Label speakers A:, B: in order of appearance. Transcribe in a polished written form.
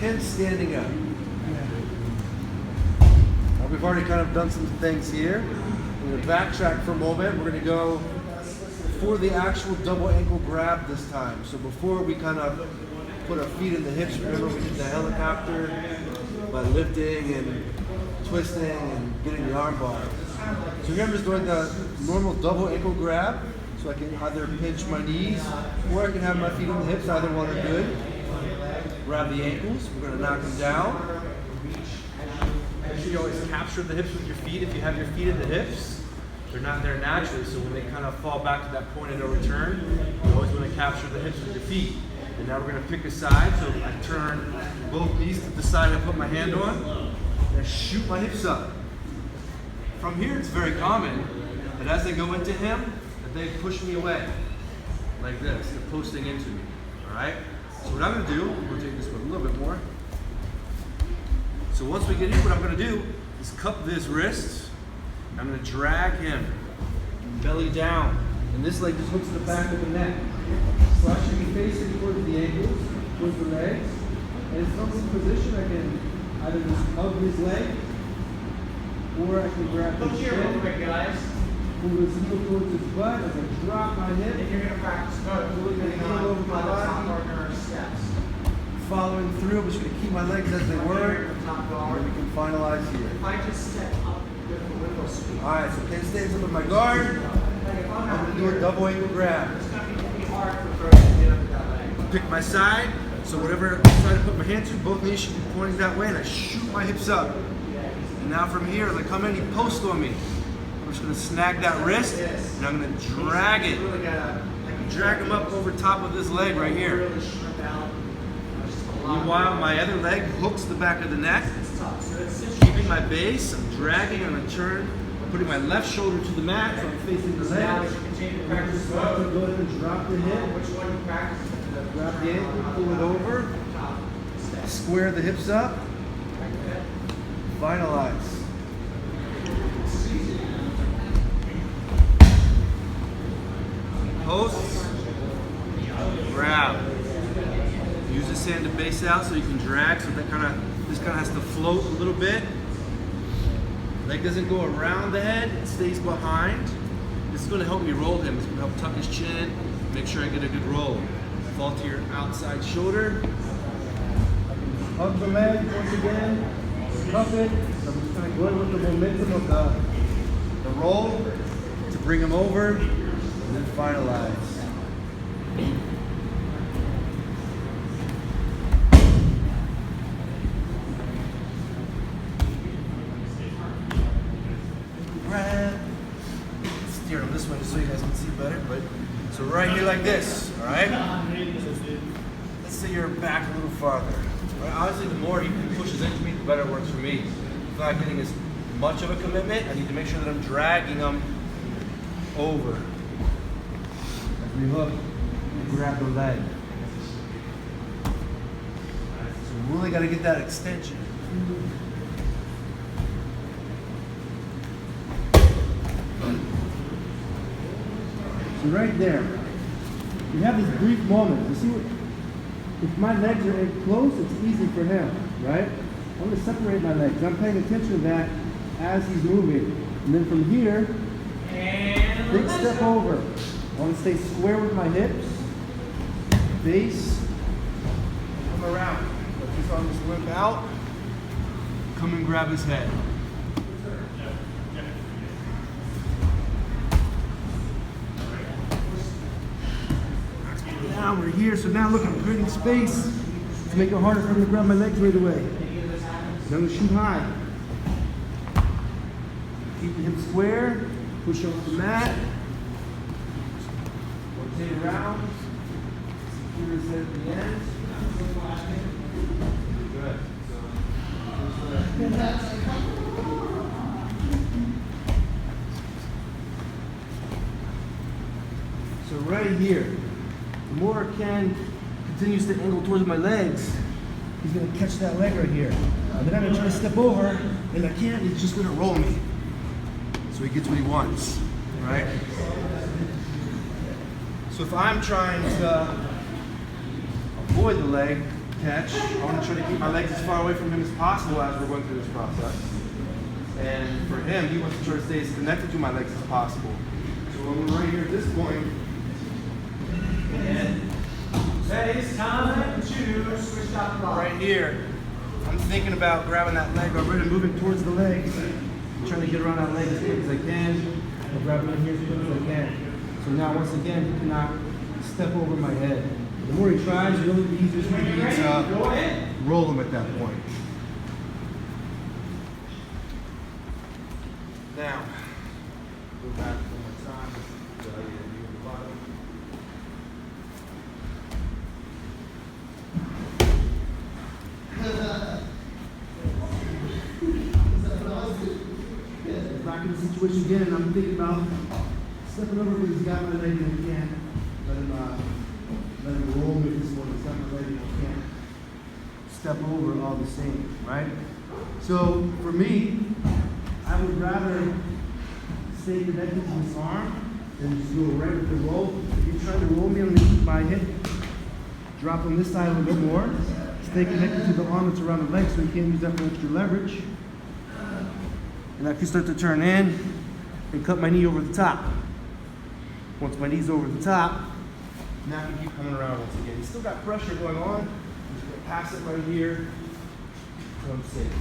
A: Ken standing up. We've already kind of done some things here. We're gonna backtrack for a moment. We're gonna go for the actual double ankle grab this time. So before we kind of put our feet in the hips, remember we did the helicopter by lifting and twisting and getting the arm bar. So here I'm just doing the normal double ankle grab. So I can either pinch my knees or I can have my feet on the hips, either one are good. Grab the ankles, we're gonna knock them down. Make sure you always capture the hips with your feet. If you have your feet in the hips, they're not there naturally, so when they kind of fall back to that point of no return, you always want to capture the hips with your feet. And now we're going to pick a side, so I turn both knees to the side I put my hand on, and I shoot my hips up. From here, it's very common that as they go into him, that they push me away, like this. They're posting into me, all right? So what I'm going to do, we'll take this one a little bit more. So once we get in, what I'm going to do is cup this wrist. I'm going to drag him belly down, and this leg just hooks the back of the neck. So I should be facing towards the ankles, towards the legs, and from this position I can either just hug his leg, or I can grab his chin, pull his heel towards his butt as I drop my hip.
B: If you're going to practice both,
A: Really over my body.
B: Steps.
A: Following through, I'm just going to keep my legs as they were, and we can finalize here.
B: If I just step up with the window speed.
A: Alright, so Ken stands up with my guard. I'm going to do a double ankle grab.
B: It's going to be hard for Fred to get under that leg.
A: Pick my side, so whatever side I put my hand to, both knees should be pointing that way, and I shoot my hips up. And now from here, as I come in, he posts on me. I'm just going to snag that wrist, and I'm going to drag it. Drag him up over top of this leg right here. Meanwhile, my other leg hooks the back of the neck. Keeping my base, I'm dragging, I'm going to turn. I'm putting my left shoulder to the mat, so I'm facing the leg. I'm go ahead and drop the hip. Grab the ankle, pull it over. Square the hips up. Finalize. Post. Grab. Use this hand to base out so you can drag, so that this kind of has to float a little bit. Leg doesn't go around the head, it stays behind. This is going to help me roll him. It's going to help tuck his chin, make sure I get a good roll. Fall to your outside shoulder. Hug the leg once again. Cuff it. So I'm just kind of going with the momentum of the roll to bring him over and then finalize. Steer them this way just so you guys can see better. But so right here like this, all right? So let's say you're back a little farther. Right? Obviously, the more he pushes into me, the better it works for me. If I'm not getting as much of a commitment, I need to make sure that I'm dragging them over. As we hook and grab the leg. So we really got to get that extension. So right there, you have this brief moment. You see what? If my legs are in close, it's easy for him, right? I'm going to separate my legs. I'm paying attention to that as he's moving. And then from here, big step over. I want to stay square with my hips. Base. Come around. Let this arm just limp out. Come and grab his head. Now we're here, so now look, I'm creating space to make it harder for me to grab my legs right away. I'm going to shoot high. Keep the hips square, push off the mat, rotate around, secure his head at the end. Good. So right here, the more Ken continues to angle towards my legs, he's going to catch that leg right here. And then I'm going to try to step over, and I can't, he's just going to roll me. So he gets what he wants, right? So if I'm trying to avoid the leg, catch. I want to try to keep my legs as far away from him as possible as we're going through this process. And for him, he wants to try to stay as connected to my legs as possible. So when we're right here at this point,
B: And that is time to switch out the ball.
A: right here, I'm thinking about grabbing that leg already, moving towards the legs. I'm trying to get around that leg as quick as I can. I'm grabbing it here as quick as I can. So now, once again, he cannot step over my head. The more he tries, really the easier it's going to be
B: Go
A: to
B: ahead.
A: roll him at that point. Now, go back one more time. So I get a view of the bottom. Back in the situation again, and I'm thinking about stepping over, but he's got my leg and he can't let him roll me this morning. He's got my leg and he can't step over all the same, right? So for me, I would rather stay connected to his arm than just go right with the roll. If you're trying to roll me, I'm gonna keep my hip, drop on this side a little bit more, stay connected to the arm that's around the leg so you can't use that for extra leverage. And I can start to turn in and cut my knee over the top. Once my knee's over the top, now I can keep coming around once again. He's still got pressure going on. Just gonna pass it right here. So I'm safe.